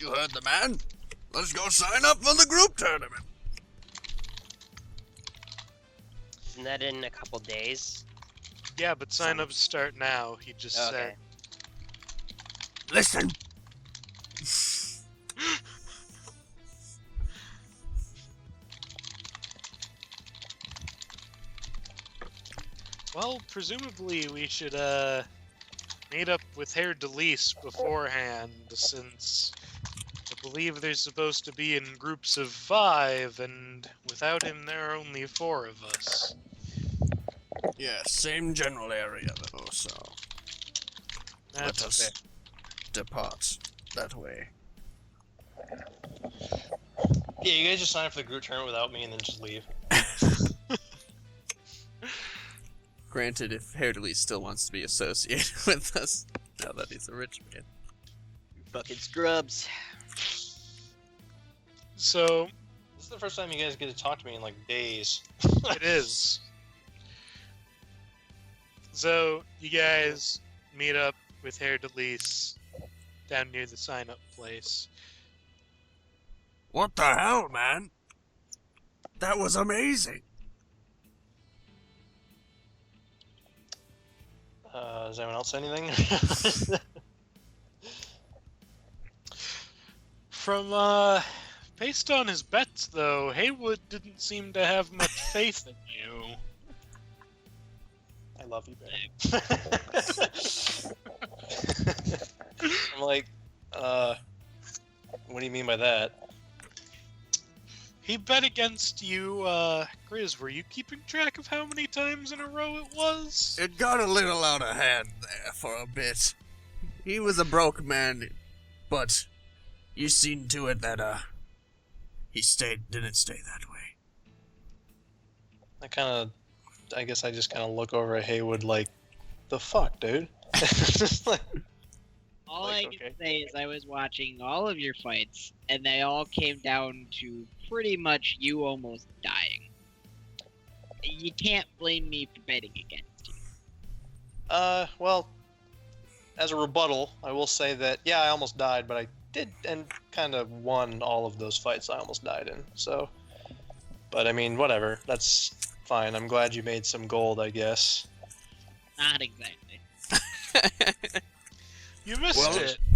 You heard the man. Let's go sign up for the group tournament. Isn't that in a couple days? Yeah, but sign-ups start now, he just said. Listen. Well, presumably we should, meet up with Haer'Dalis beforehand, since I believe they're supposed to be in groups of 5, and without him there are only 4 of us. Yeah, same general area though, so That's let us fair. depart that way. Yeah, you guys just sign up for the group tournament without me and then just leave. Granted, if Haer'Dalis still wants to be associated with us, now that he's a rich man. Fucking scrubs. So, This is the first time you guys get to talk to me in like days. it is. So, you guys meet up with Haer'Dalis down near the sign-up place. What the hell, man? That was amazing. Does anyone else say anything? From, based on his bets, though, Heywood didn't seem to have much faith in you. I love you, babe. I'm like, what do you mean by that? He bet against you, Grizz. Were you keeping track of how many times in a row it was? It got a little out of hand there for a bit. He was a broke man, but you seen to it that, he didn't stay that way. I guess I just kind of look over at Heywood like, the fuck, dude? Just like, All Like, I can okay. say is I was watching all of your fights, and they all came down to pretty much you almost dying. You can't blame me for betting against you. well, as a rebuttal, I will say that, yeah, I almost died, but I did and kind of won all of those fights I almost died in, so. But I mean, whatever. That's fine. I'm glad you made some gold, I guess. Not exactly. You missed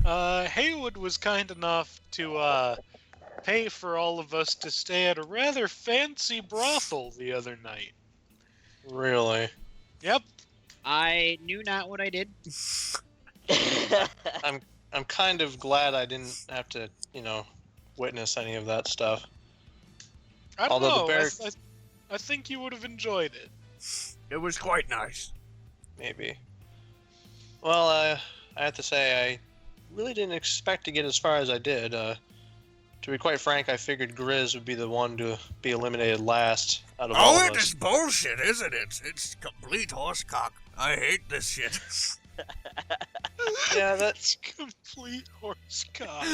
Well- it. Heywood was kind enough to, pay for all of us to stay at a rather fancy brothel the other night. Really? Yep. I knew not what I did. I'm kind of glad I didn't have to, witness any of that stuff. I don't Although the know. bear- I think you would have enjoyed it. It was quite nice. Maybe. Well, I have to say, I really didn't expect to get as far as I did. To be quite frank, I figured Grizz would be the one to be eliminated last out of all Oh, of it us. is bullshit, isn't it? It's complete horsecock. I hate this shit. Yeah, That's complete horse cock.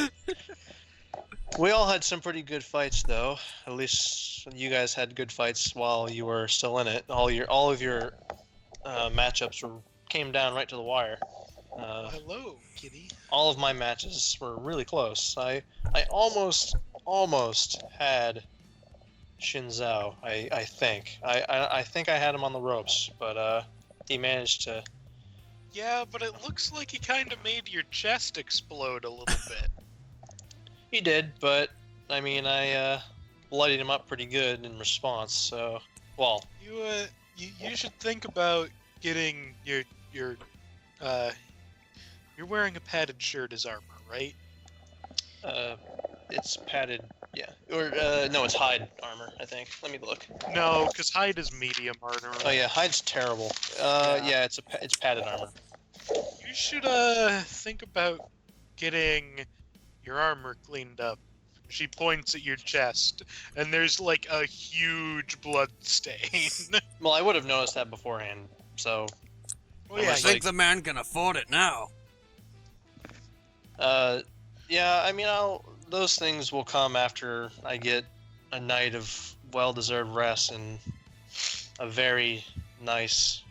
we all had some pretty good fights, though. At least you guys had good fights while you were still in it. All of your matchups came down right to the wire. Hello, kitty. All of my matches were really close. I almost had Shinzao. I think. I think I had him on the ropes, but he managed to. Yeah, but it looks like he kind of made your chest explode a little bit. He did, but I mean, I bloodied him up pretty good in response. So, well, You should think about getting your you're wearing a padded shirt as armor, right? it's padded. Yeah, or no, it's hide armor. I think. Let me look. No, because hide is medium armor. Oh yeah, hide's terrible. Yeah, it's padded armor. You should think about getting your armor cleaned up. She points at your chest, and there's like a huge blood stain. Well, I would have noticed that beforehand. So, Well, I yeah, think the man can afford it now. yeah. I mean, those things will come after I get a night of well-deserved rest and a very nice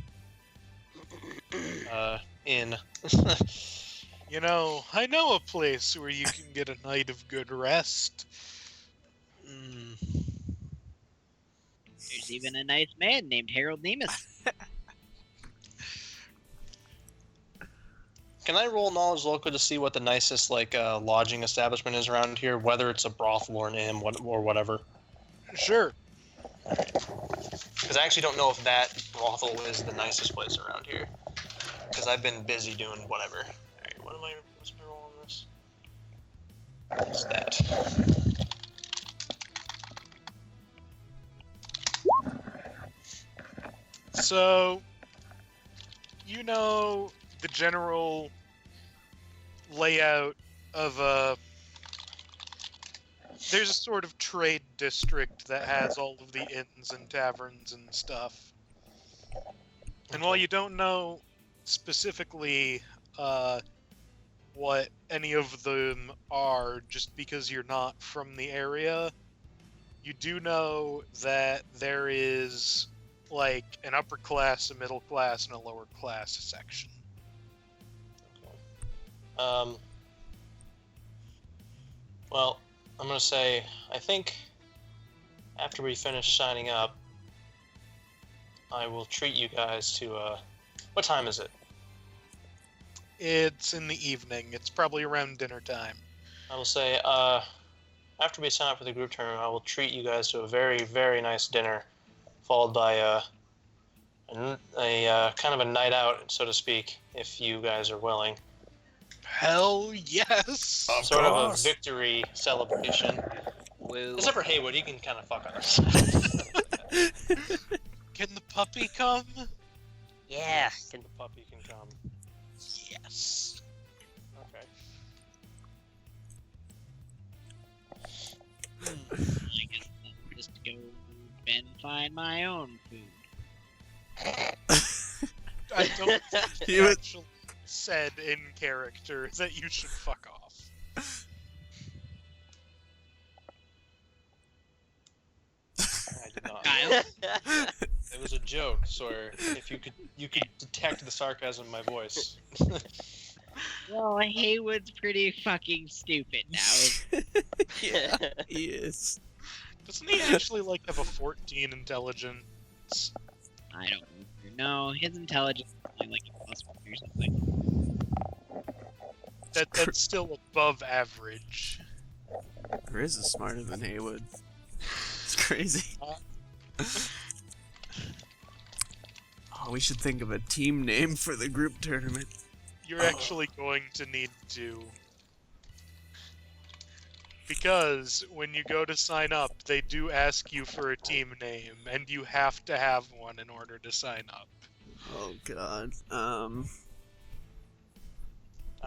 inn. You know, I know a place where you can get a night of good rest. There's even a nice man named Haer'Dalis. Can I roll knowledge local to see what the nicest lodging establishment is around here, whether it's a brothel or an inn or whatever? Sure. Because I actually don't know if that brothel is the nicest place around here. Because I've been busy doing whatever. Alright, what's my roll on this? What's that? So, you know the general layout of there's a sort of trade district that has all of the inns and taverns and stuff. And while you don't know specifically what any of them are, just because you're not from the area, you do know that there is like an upper class, a middle class, and a lower class section. Well, I'm gonna say, I think after we finish signing up, I will treat you guys to, what time is it? It's in the evening. It's probably around dinner time. I will say, after we sign up for the group tournament, I will treat you guys to a very, very nice dinner, followed by a kind of a night out, so to speak, if you guys are willing. Hell yes! Sort of a victory celebration. Woo. Except for Heywood, he can kind of fuck us. Can the puppy come? Yeah. The puppy can come. Yes. Okay. I guess I'll just go and find my own food. I don't think You you would- actually said in character that you should fuck off. I did not. Kyle? It was a joke, Sawyer. If you could detect the sarcasm in my voice. Well, Heywood's pretty fucking stupid now. Yeah, he is. Doesn't he actually like have a 14 intelligence? I don't know. His intelligence is only like a +1 or something. That's still above average. Grizz is smarter than Heywood. It's crazy. Oh, we should think of a team name for the group tournament. You're actually going to need to. Because when you go to sign up, they do ask you for a team name, and you have to have one in order to sign up. Oh god.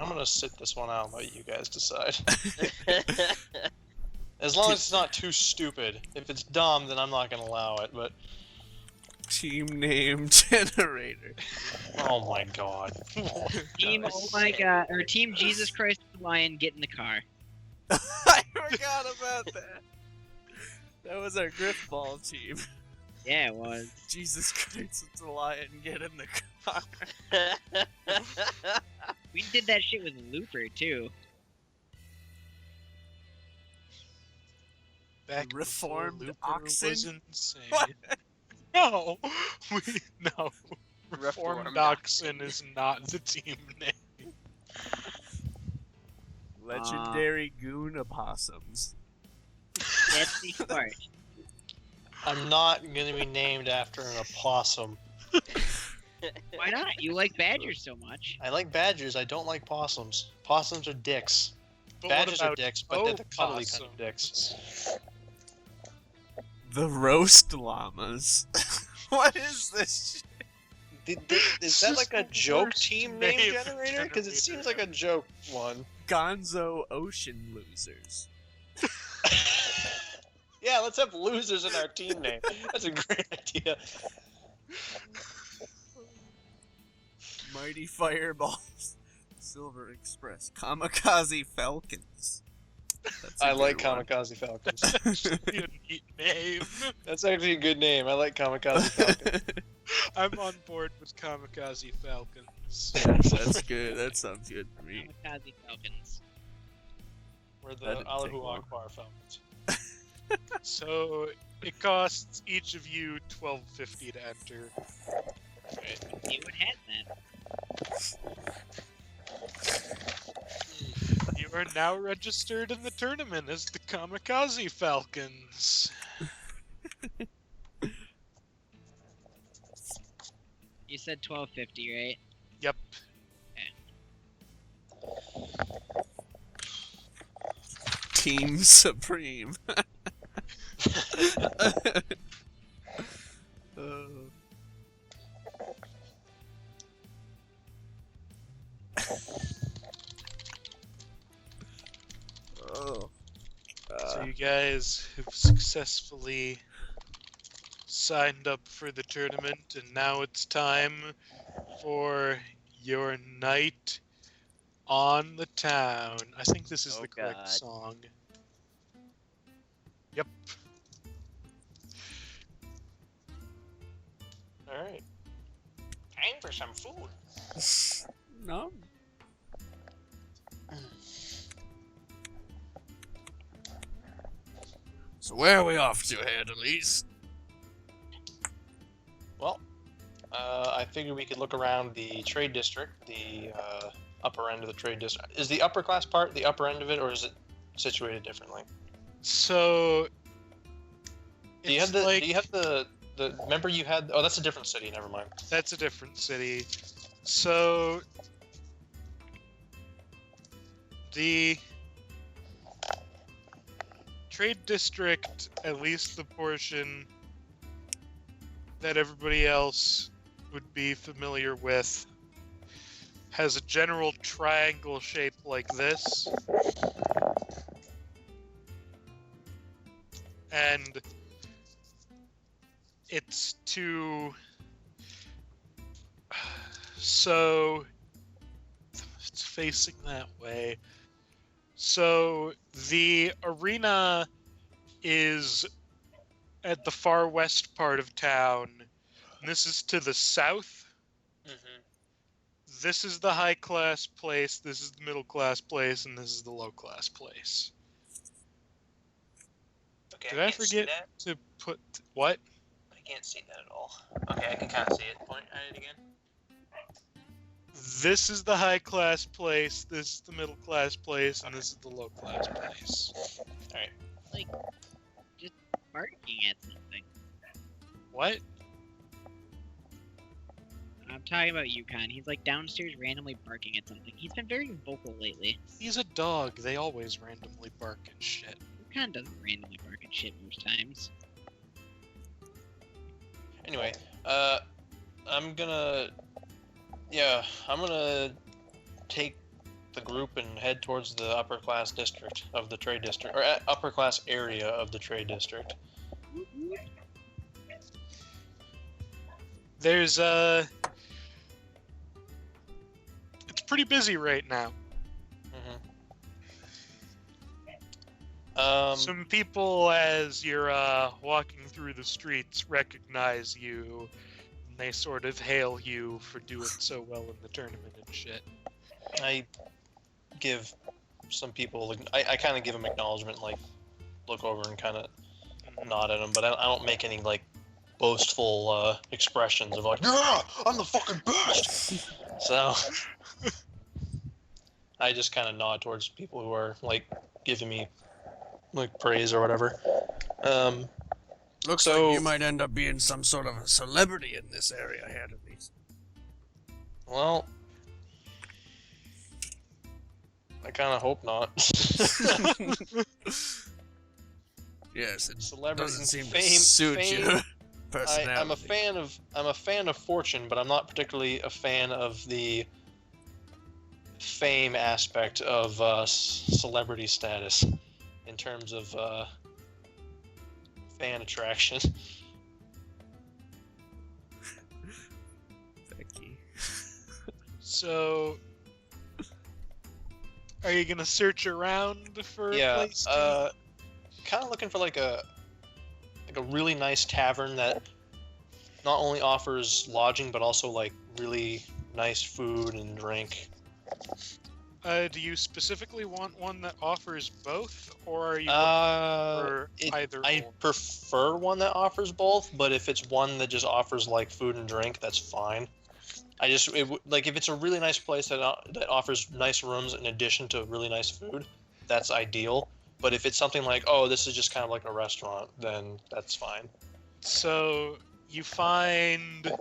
I'm gonna sit this one out and let you guys decide. As long as it's not too stupid. If it's dumb, then I'm not gonna allow it, but... Team name generator. Oh my god. Team, oh my god, or Team Jesus Christ the Lion, get in the car. I forgot about that. That was our Griffball team. Yeah, it was. Jesus Christ, it's a lion. Get in the car. We did that shit with Looper, too. Back before Reformed Looper oxen? was insane. What? No, no. Reformed Reformed oxen is not the team name. Legendary goon opossums. That's the smart. I'm not gonna be named after an opossum. Why not? You like badgers so much. I like badgers, I don't like possums. Possums are dicks. But Badgers what are about dicks, but they're the cuddly kind of dicks. opossums? The roast llamas. What is this shit? Is that like a Just joke worst team name name generator? Because it seems generator. like a joke one. Gonzo ocean losers. Yeah, let's have losers in our team name. That's a great idea. Mighty fireballs. Silver Express. Kamikaze falcons. That's a I like good one. Kamikaze Falcons. A neat name. That's actually a good name. I like Kamikaze Falcons. I'm on board with Kamikaze Falcons. That's good. That sounds good to me. Kamikaze Falcons. We're the That didn't take Allahu long. Akbar Falcons. So it costs each of you $12.50 to enter. You would have that. You are now registered in the tournament as the Kamikaze Falcons. You said 1250, right? Yep. Team Supreme. Oh. So you guys have successfully signed up for the tournament, and now it's time for your night on the town. I think this is Oh, the correct God. song. Yep. Alright. Time for some food. No. So where are we off to, Haer'Dalis? Well, I figured we could look around the trade district, the upper end of the trade district. Is the upper class part the upper end of it, or is it situated differently? So Do you have it's like- Do you have the? Remember you had? Oh, that's a different city. Never mind. That's a different city. So the trade district, at least the portion that everybody else would be familiar with, has a general triangle shape like this. And it's to... So it's facing that way. So the arena is at the far west part of town. And this is to the south. Mm-hmm. This is the high class place, this is the middle class place, and this is the low class place. Okay. Did I forget to put what? I can't see that at all. Okay, I can kind of see it. Point at it again. This is the high class place, this is the middle class place, and this is the low class place. Like, just barking at something. What? I'm talking about Yukon. He's like downstairs randomly barking at something. He's been very vocal lately. He's a dog. They always randomly bark and shit. Yukon doesn't randomly bark at shit most times. Anyway, I'm gonna take the group and head towards the upper class district of the trade district, or upper class area of the trade district. There's it's pretty busy right now. Some people, as you're walking through the streets, recognize you, and they sort of hail you for doing so well in the tournament and shit. I give some people, I kind of give them acknowledgement, like look over and kind of nod at them, but I don't make any like boastful expressions of like, yeah, I'm the fucking best. So I just kind of nod towards people who are like giving me like praise or whatever. Looks So- like you might end up being some sort of a celebrity in this area, Haer'Dalis. Well, I kind of hope not. Yes, it Celebrity doesn't seem to fame, suit fame, your personality. I'm a fan of fortune, but I'm not particularly a fan of the fame aspect of celebrity status in terms of fan attraction. Becky. So Are you gonna search around for a Yeah. place to Kind of looking for like a really nice tavern that not only offers lodging but also like really nice food and drink. do you specifically want one that offers both, or are you for either I or? prefer one that offers both, but if it's one that just offers like food and drink, that's fine. Like if it's a really nice place that offers nice rooms in addition to really nice food, that's ideal. But if it's something like, oh, this is just kind of like a restaurant, then that's fine. So you find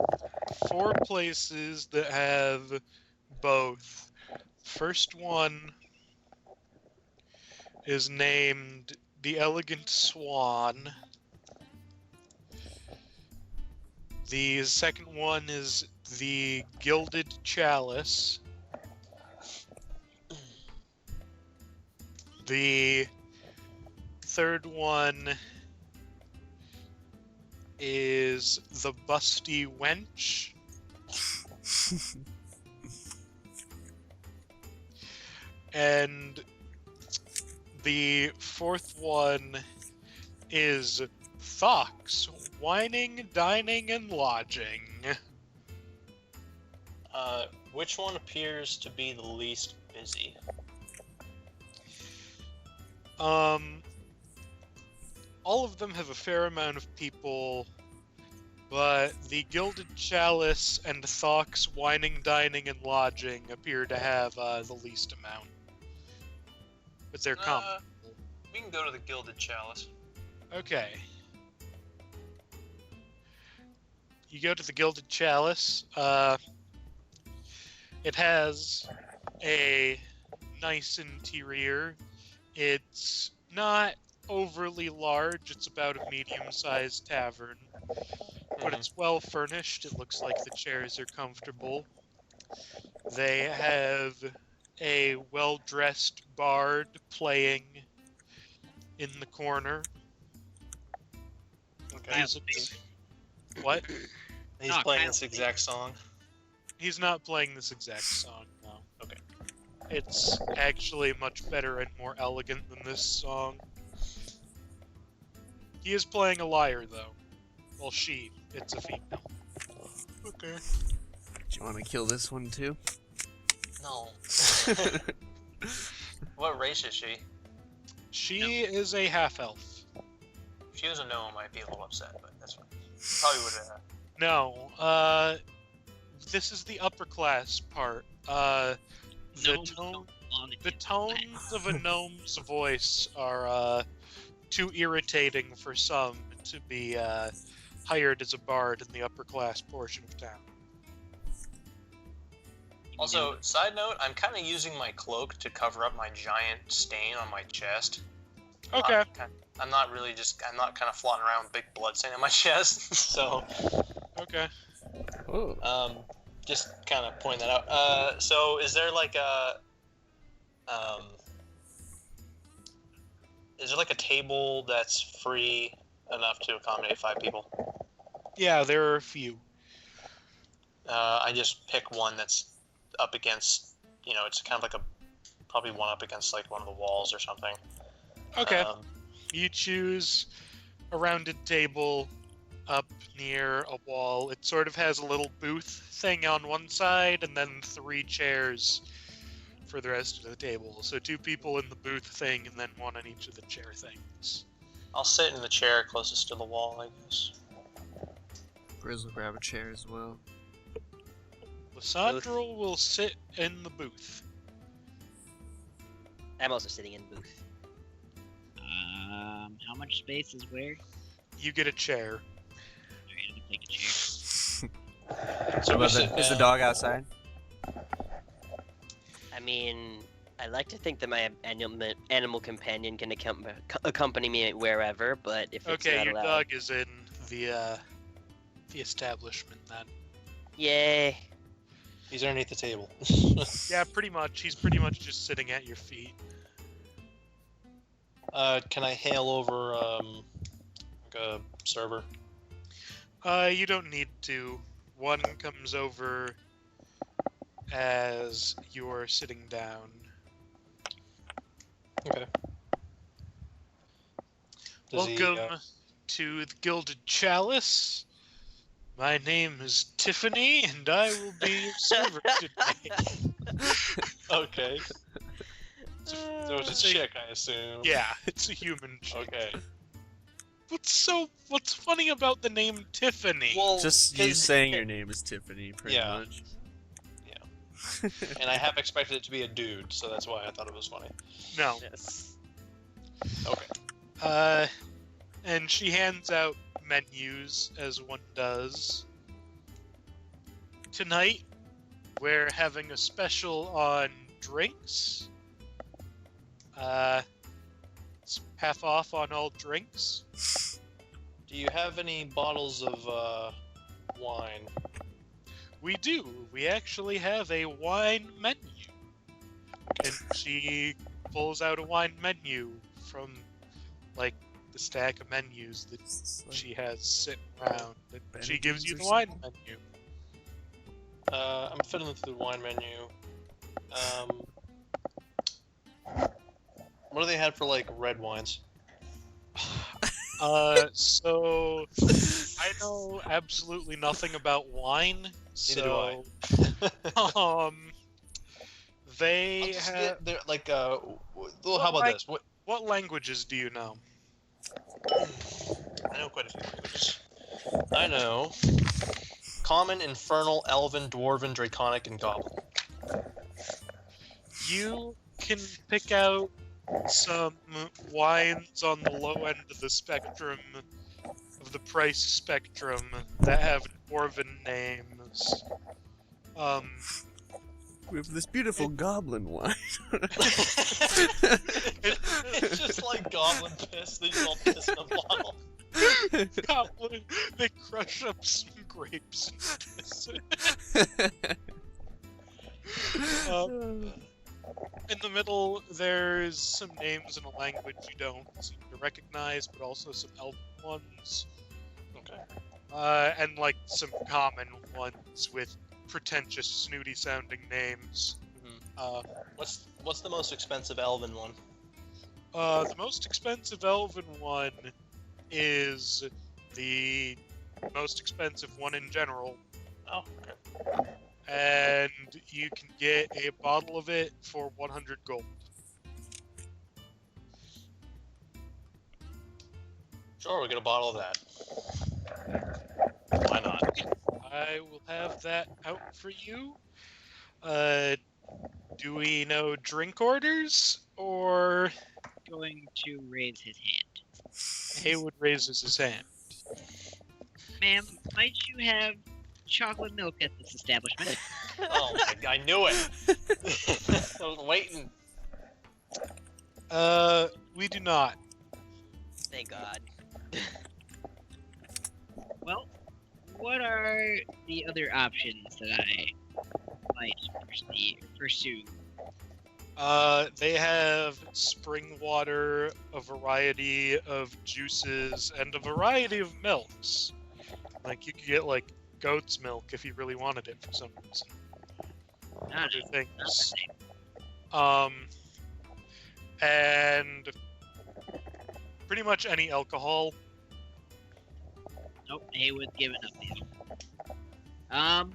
4 places that have both. First one is named the Elegant Swan. The second one is the Gilded Chalice. The third one is the Busty Wench. And the fourth one is Fox, Whining, Dining, and Lodging. Which one appears to be the least busy? All of them have a fair amount of people, but the Gilded Chalice and Thox, Whining, Dining, and Lodging appear to have the least amount. But they're common. We can go to the Gilded Chalice. Okay. You go to the Gilded Chalice. It has a nice interior. It's not overly large. It's about a medium-sized tavern. But it's well furnished. It looks like the chairs are comfortable. They have a well-dressed bard playing in the corner. Okay. What? He's No, playing Kyle- this exact song. He's not playing this exact song, no. Okay. It's actually much better and more elegant than this song. He is playing a lyre, though. Well, she. It's a female. Okay. Do you want to kill this one too? No. What race is she? She is a half-elf. If she was a gnome, I might be a little upset, but that's fine. Probably would have. No, this is the upper class part. The Gnomes tone, don't belong in the this tones of a gnome's voice are too irritating for some to be hired as a bard in the upper class portion of town. Also, side note, I'm kind of using my cloak to cover up my giant stain on my chest. Okay. I'm not kind of flaunting around with big blood stain on my chest, so Okay. Oh. just kind of point that out. So is there like a table that's free enough to accommodate 5 people? Yeah, there are a few. I just pick one that's up against, it's kind of like probably one up against like one of the walls or something. Okay. You choose a rounded table up near a wall. It sort of has a little booth thing on one side and then 3 chairs for the rest of the table. So 2 people in the booth thing and then 1 on each of the chair things. I'll sit in the chair closest to the wall, I guess. Grizz will grab a chair as well. Lissandra will sit in the booth. I'm also sitting in the booth. How much space is where? You get a chair. I'm gonna take a chair. So Is the dog outside? I mean, I like to think that my animal companion can accompany me wherever, but if it's Okay, not your allowed... dog is in the establishment then. Yay. He's underneath the table. Yeah, pretty much. He's pretty much just sitting at your feet. Can I hail over like a server? You don't need to. One comes over as you're sitting down. Okay. Does he, Welcome to the Gilded Chalice. My name is Tiffany, and I will be your server today. Okay. So it's a chick, I assume. Yeah, it's a human chick. Okay. What's funny about the name Tiffany? Well, Just you saying your name is Tiffany, pretty Yeah. much. and I half expected it to be a dude, so that's why I thought it was funny. No. Yes. Okay. And she hands out menus, as one does. Tonight, we're having a special on drinks. It's half off on all drinks. Do you have any bottles of wine? We do. We actually have a wine menu. And she pulls out a wine menu from, like, the stack of menus that she has sitting around. And she gives you the wine menu. I'm fiddling through the wine menu. What do they have for, like, red wines? So I know absolutely nothing about wine. Neither do I. So, they I'll just have. get there, like, well, how about this? What languages do you know? I know quite a few languages. I know Common, Infernal, Elven, Dwarven, Draconic, and Goblin. You can pick out some wines on the low end of the spectrum, of the price spectrum, that have dwarven names. We have this beautiful goblin wine. It's just like goblin piss. They just all piss in a bottle. Goblin, they crush up some grapes and piss. In the middle, there's some names in a language you don't seem to recognize, but also some elven ones. Okay. And like some common ones with pretentious, snooty-sounding names. What's the most expensive Elven one? The most expensive elven one is the most expensive one in general. Oh, okay. And you can get a bottle of it for 100 gold. Sure, we'll get a bottle of that. Why not? I will have that out for you. Do we know drink orders, or Going to raise his hand. Heywood raises his hand? Ma'am, might you have chocolate milk at this establishment? Oh my god, I knew it! I was waiting. We do not. Thank God. Well, what are the other options that I might pursue? They have spring water, a variety of juices, and a variety of milks. Like, you could get, like, goat's milk if you really wanted it for some reason. Not Other the things. same. And pretty much any alcohol. Nope, Heywood's given up now.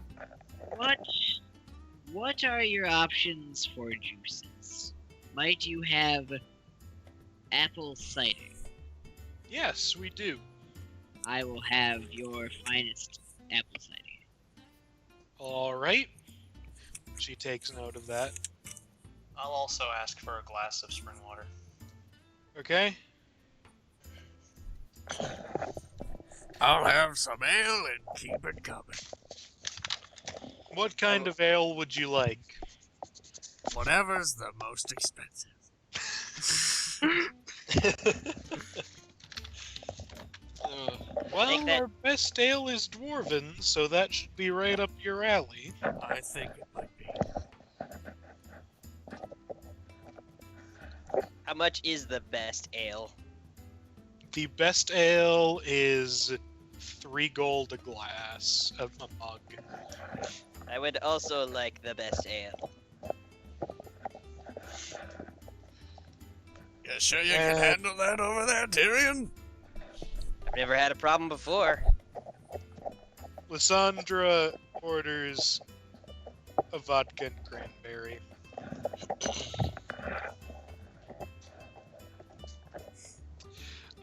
What are your options for juices? Might you have apple cider? Yes, we do. I will have your finest apple cider. Alright. She takes note of that. I'll also ask for a glass of spring water. Okay? I'll have some ale and keep it coming. What kind of ale would you like? Whatever's the most expensive. Well, Make that- our best ale is dwarven, so that should be right up your alley. I think it might be. How much is the best ale? The best ale is 3 gold a glass, a mug. I would also like the best ale. You sure you can handle that over there, Tyrion? I've never had a problem before. Lissandra orders a vodka and cranberry.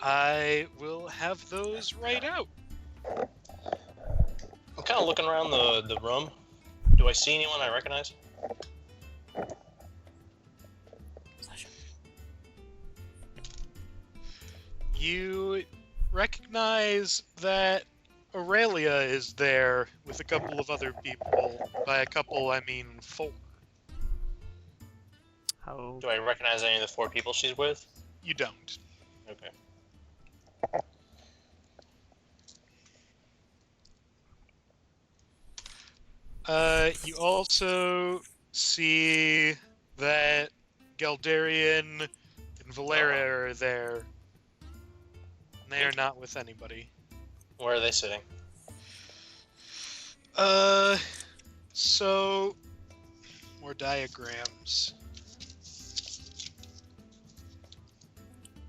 I will have those right out. I'm kind of looking around the room. Do I see anyone I recognize? You recognize that Aurelia is there with a couple of other people. By a couple, I mean 4. How? Do I recognize any of the 4 people she's with? You don't. Okay. You also see that Galdarian and Valeria are there. And they are not with anybody. Where are they sitting? So more diagrams.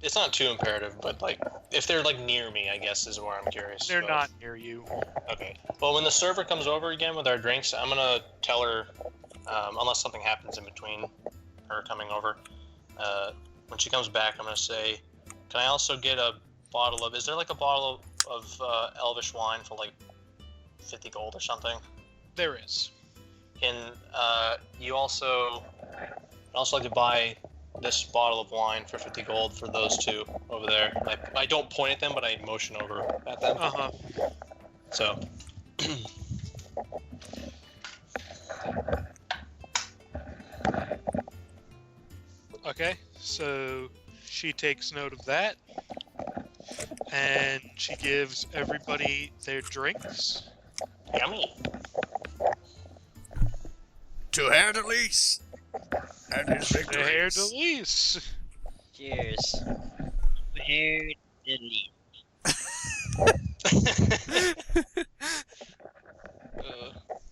It's not too imperative, but like, if they're like near me, I guess is where I'm curious. They're about. not near you. Okay. Well, when the server comes over again with our drinks, I'm gonna tell her, unless something happens in between her coming over, when she comes back, I'm gonna say, can I also get a bottle of? Is there like a bottle of Elvish wine for like 50 gold or something? There is. Can you also? I'd also like to buy this bottle of wine for 50 gold for those 2 over there. I don't point at them, but I motion over at them. Uh-huh. So. Okay, so she takes note of that. And she gives everybody their drinks. Yummy. To Haer'Dalis and his The victories. Haer'Dalis. Cheers. Haer'Dalis.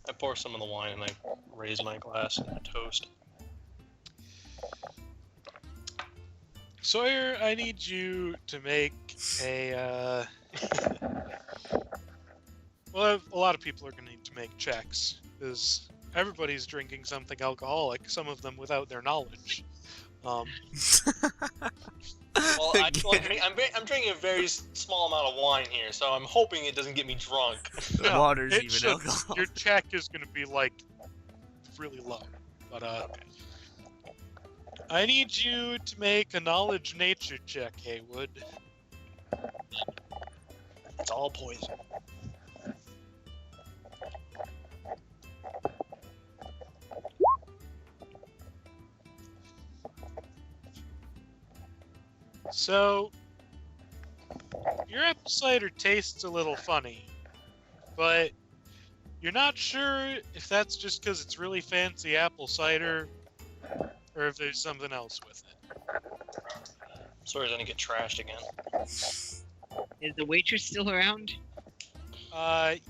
I pour some of the wine and I raise my glass and I toast. Sawyer, I need you to make a, well, a lot of people are going to need to make checks, because everybody's drinking something alcoholic, some of them without their knowledge. Well, I'm drinking a very small amount of wine here, so I'm hoping it doesn't get me drunk. The No, water's it even should. alcohol. Your check is going to be, like, really low. But, Okay. I need you to make a knowledge nature check, Heywood. It's all poison. So, your apple cider tastes a little funny, but you're not sure if that's just because it's really fancy apple cider, or if there's something else with it. Sawyer's gonna get trashed again. Is the waitress still around?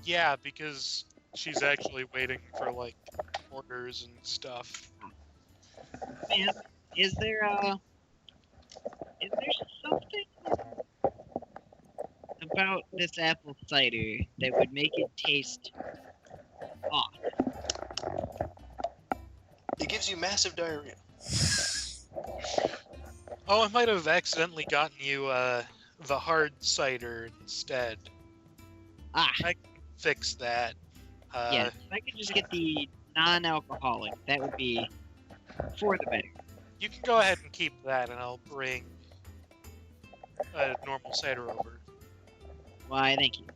Yeah, because she's actually waiting for, like, orders and stuff. Man, is there something about this apple cider that would make it taste off? It gives you massive diarrhea. Oh, I might have accidentally gotten you, the hard cider instead. Ah, I can fix that. yeah. If I could just get the non-alcoholic, that would be for the better. You can go ahead and keep that, and I'll bring a normal cider over. Why, thank you.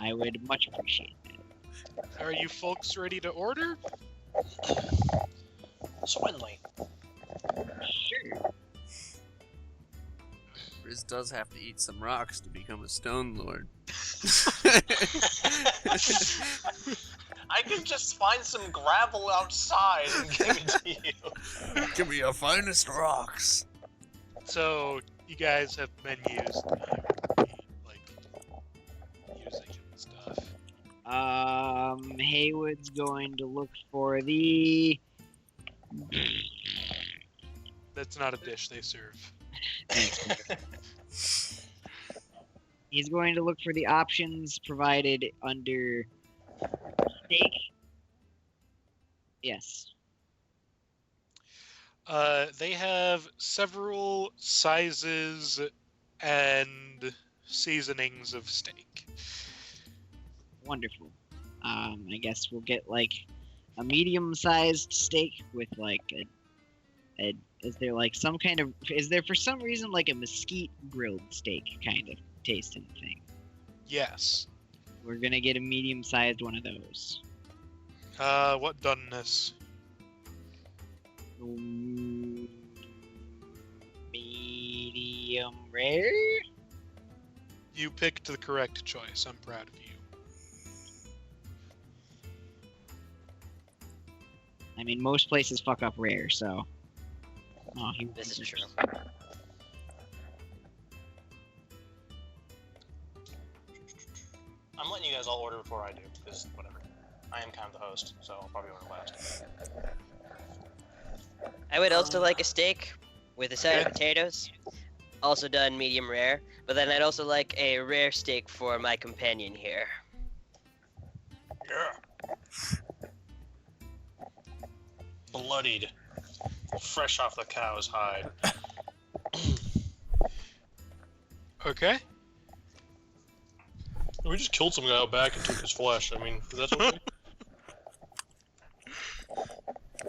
I would much appreciate that. Are you folks ready to order? Certainly. Sure. Grizz does have to eat some rocks to become a stone lord. I can just find some gravel outside and give it to you. Give me your finest rocks. So, you guys have menus that you like using and stuff. Heywood's going to look for the That's not a dish they serve. He's going to look for the options provided under steak. Yes. They have several sizes and seasonings of steak. Wonderful. I guess we'll get like a medium-sized steak with like a is there like some kind of is there for some reason like a mesquite grilled steak kind of tasting thing? Yes. We're gonna get a medium-sized one of those. What doneness? Medium rare? You picked the correct choice. I'm proud of you. I mean, most places fuck up rare, so. Oh, This is true. I'm letting you guys all order before I do, because whatever. I am kind of the host, so I'll probably order last. I would also like a steak with a side of potatoes, also done medium rare. But then I'd also like a rare steak for my companion here. Yeah. Bloodied. Fresh off the cow's hide. Okay. We just killed some guy out back and took his flesh. I mean, that's okay.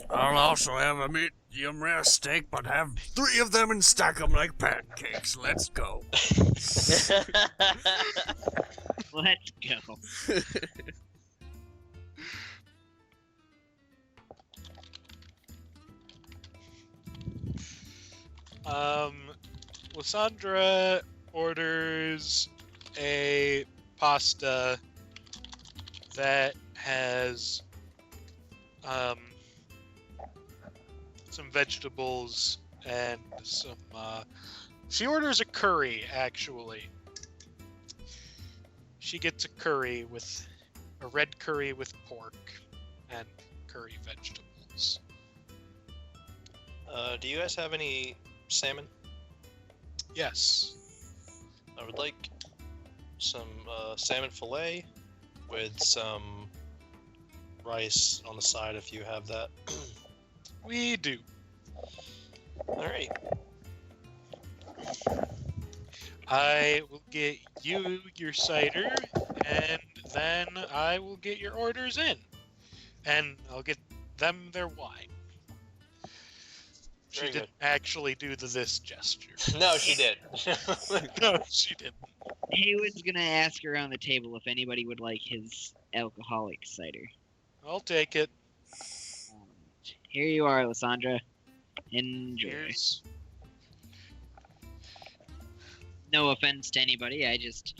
I'll also have a medium rare steak, but have 3 of them and stack them like pancakes. Let's go. Let's go. Lissandra orders a pasta that has some vegetables and some she orders a curry, actually. She gets a curry with a red curry with pork and curry vegetables. Do you guys have any salmon? Yes. I would like some salmon fillet with some rice on the side if you have that. We do. Alright. I will get you your cider, and then I will get your orders in. And I'll get them their wine. She Very didn't actually do the this gesture. No, she did. No, she didn't. Heywood's gonna ask around the table if anybody would like his alcoholic cider. I'll take it. Here you are, Lissandra. Enjoy. Cheers. No offense to anybody, I just,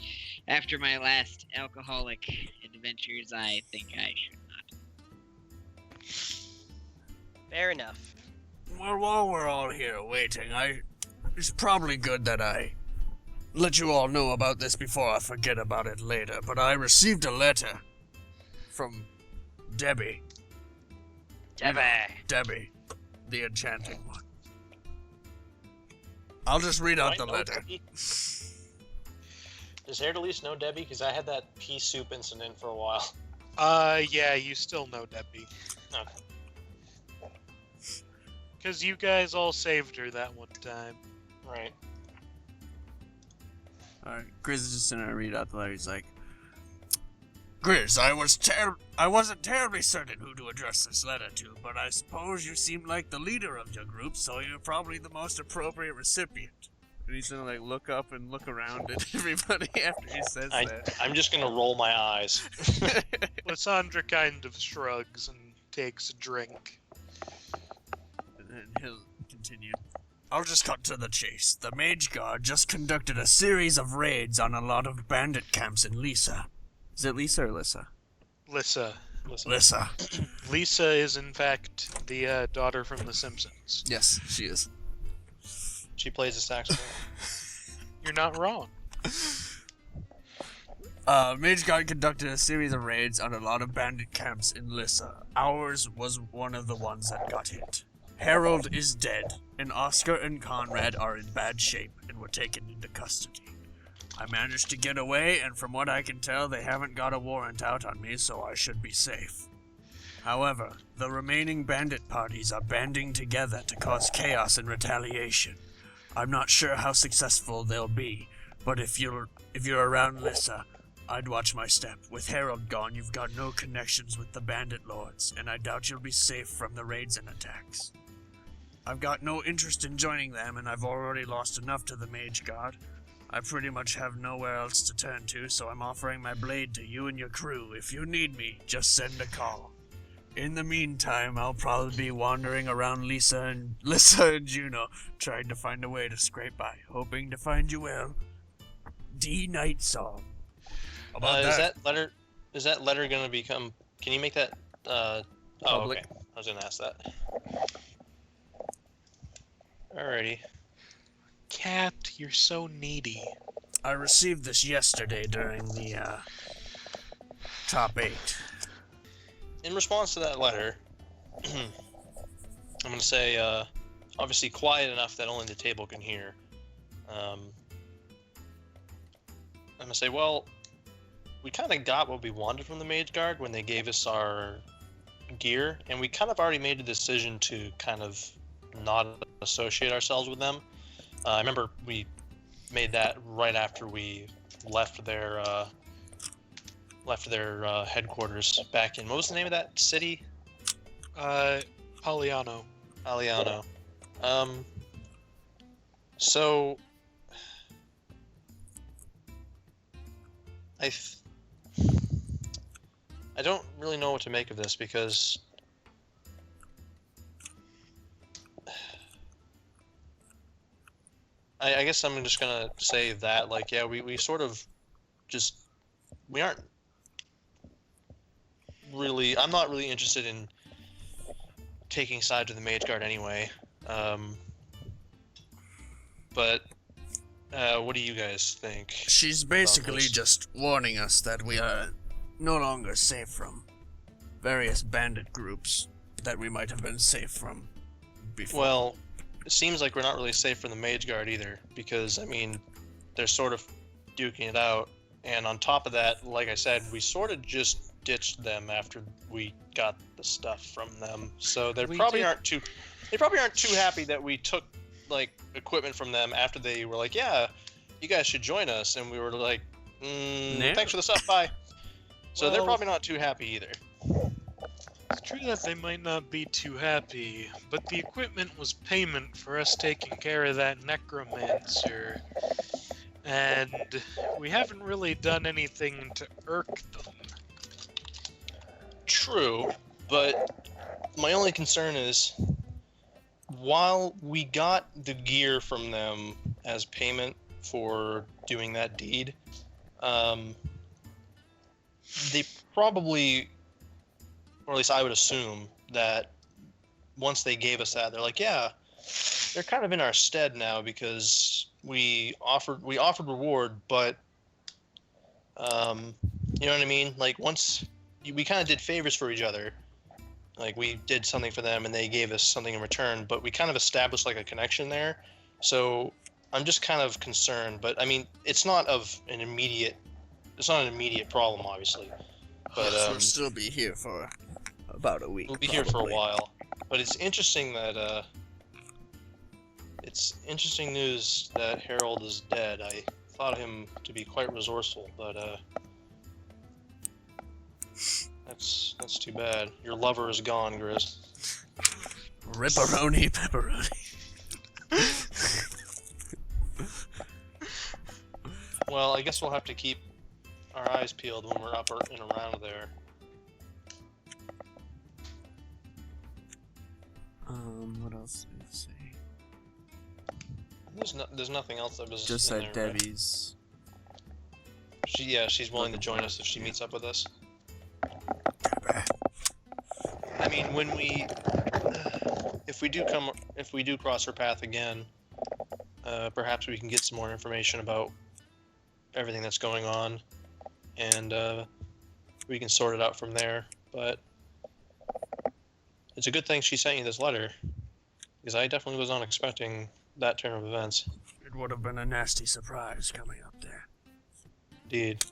after my last alcoholic adventures, I think I should not. Fair enough. Well, while we're all here waiting, it's probably good that I let you all know about this before I forget about it later, but I received a letter from Debbie. Debbie, the enchanting one. I'll just read out the letter. Does Haer'Dalis know Debbie? Because I had that pea soup incident for a while. Yeah, you still know Debbie. Okay. Because you guys all saved her that one time. Right. Alright, Grizz is just gonna read out the letter. He's like, Grizz, I wasn't terribly certain who to address this letter to, but I suppose you seem like the leader of your group, so you're probably the most appropriate recipient. And he's gonna like look up and look around at everybody after he says that. I'm just gonna roll my eyes. Lissandra kind of shrugs and takes a drink. And he'll continue. I'll just cut to the chase. The Mage Guard just conducted a series of raids on a lot of bandit camps in Lisa. Is it Lisa or Lissa? Lissa. Lissa. Lisa is, in fact, the daughter from The Simpsons. Yes, she is. She plays a saxophone. You're not wrong. Mage Guard conducted a series of raids on a lot of bandit camps in Lissa. Ours was one of the ones that got hit. Harold is dead, and Oscar and Conrad are in bad shape and were taken into custody. I managed to get away, and from what I can tell, they haven't got a warrant out on me, so I should be safe. However, the remaining bandit parties are banding together to cause chaos and retaliation. I'm not sure how successful they'll be, but if you're around Lissa, I'd watch my step. With Harold gone, you've got no connections with the bandit lords, and I doubt you'll be safe from the raids and attacks. I've got no interest in joining them, and I've already lost enough to the Mage Guard. I pretty much have nowhere else to turn to, so I'm offering my blade to you and your crew. If you need me, just send a call. In the meantime, I'll probably be wandering around Lissa and Juno, trying to find a way to scrape by, hoping to find you well. D. Night Song. About Is that letter gonna become? Can you make that? Public. Okay. I was gonna ask that. Alrighty. Cat, you're so needy. I received this yesterday during the top 8. In response to that letter, I'm gonna say, obviously quiet enough that only the table can hear. I'm gonna say, well, we kind of got what we wanted from the Mage Guard when they gave us our gear, and we kind of already made a decision to kind of not associate ourselves with them. I remember we made that right after we left their headquarters back in, what was the name of that city? Poliano. Aliano. So I don't really know what to make of this, because I guess I'm just gonna say that, like, yeah, we sort of just, we aren't really, I'm not really interested in taking sides with the Mage Guard anyway. But what do you guys think? She's basically just warning us that we are no longer safe from various bandit groups that we might have been safe from before. Well, it seems like we're not really safe from the Mage Guard either, because, I mean, they're sort of duking it out, and on top of that, like I said, we sort of just ditched them after we got the stuff from them, so they probably aren't too happy that we took, like, equipment from them after they were like, yeah, you guys should join us, and we were like, No. thanks for the stuff, bye. So they're Well, probably not too happy either. It's true that they might not be too happy, but the equipment was payment for us taking care of that necromancer. And we haven't really done anything to irk them. True, but my only concern is, while we got the gear from them as payment for doing that deed, they probably, or at least I would assume, that once they gave us that, they're like, yeah, they're kind of in our stead now, because we offered reward, but you know what I mean? Like, once we kind of did favors for each other, like we did something for them and they gave us something in return, but we kind of established like a connection there. So I'm just kind of concerned, but I mean, it's not an immediate problem, obviously. But we'll still be here for about a week. we'll be here for a while. But it's interesting that it's interesting news that Harold is dead. I thought him to be quite resourceful, but that's too bad. Your lover is gone, Grizz. Ripperoni pepperoni. Well, I guess we'll have to keep our eyes peeled when we're up and around there. What else did I say? There's nothing else that was Just in that there, right? Debbie's. She's willing to join us if she meets up with us. I mean, if we do cross her path again, perhaps we can get some more information about everything that's going on, and we can sort it out from there. But it's a good thing she sent you this letter. because I definitely was not expecting that turn of events. It would have been a nasty surprise coming up there. Indeed.